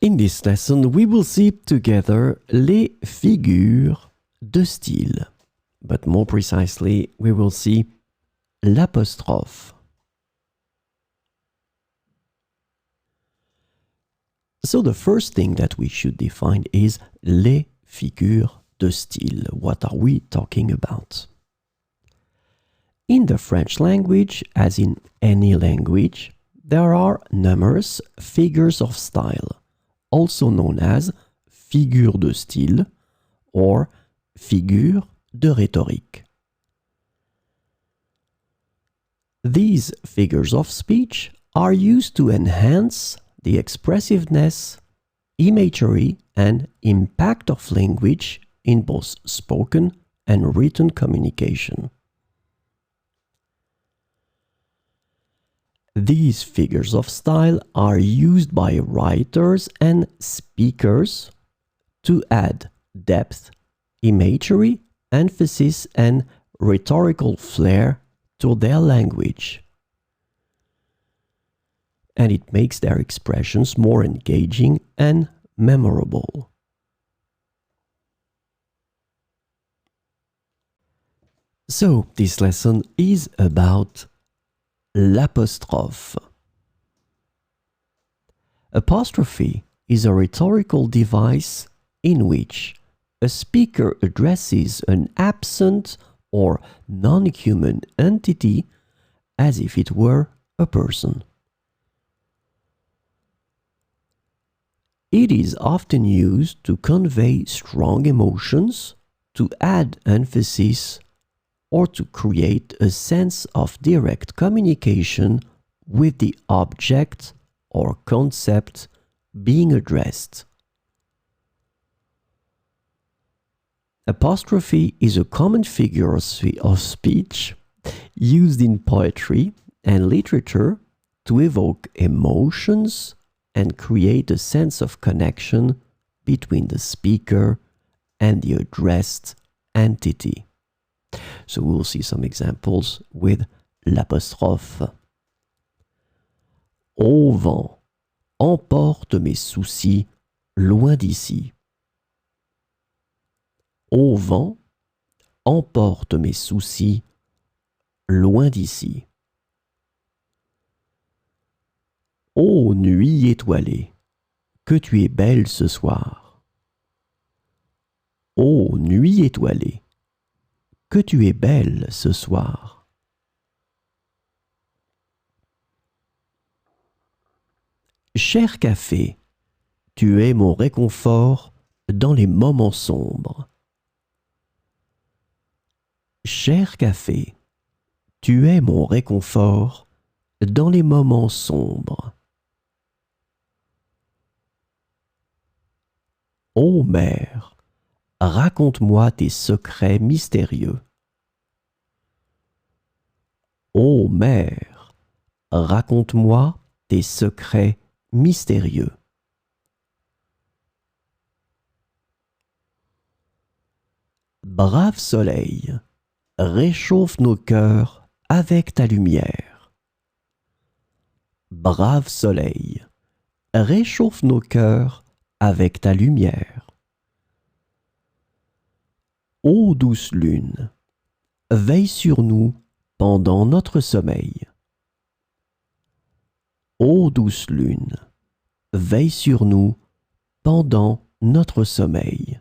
In this lesson, we will see together les figures de style. But more precisely, we will see l'apostrophe. So the first thing that we should define is les figures de style. What are we talking about? In the French language, as in any language, there are numerous figures of style, also known as figures de style or figures de rhétorique. These figures of speech are used to enhance the expressiveness, imagery, and impact of language in both spoken and written communication. These figures of style are used by writers and speakers to add depth, imagery, emphasis, and rhetorical flair to their language. And it makes their expressions more engaging and memorable. So, this lesson is about l'apostrophe. Apostrophe is a rhetorical device in which a speaker addresses an absent or non-human entity as if it were a person. It is often used to convey strong emotions, to add emphasis, or to create a sense of direct communication with the object or concept being addressed. Apostrophe is a common figure of speech used in poetry and literature to evoke emotions and create a sense of connection between the speaker and the addressed entity. So we'll see some examples with l'apostrophe. Ô vent, emporte mes soucis loin d'ici. Ô vent, emporte mes soucis loin d'ici. Ô nuit étoilée, que tu es belle ce soir. Ô nuit étoilée, que tu es belle ce soir. Cher café, tu es mon réconfort dans les moments sombres. Cher café, tu es mon réconfort dans les moments sombres. Ô mère, raconte-moi tes secrets mystérieux. Ô mère, raconte-moi tes secrets mystérieux. Brave soleil, réchauffe nos cœurs avec ta lumière. Brave soleil, réchauffe nos cœurs avec ta lumière. Ô douce lune, veille sur nous pendant notre sommeil. Ô douce lune, veille sur nous pendant notre sommeil.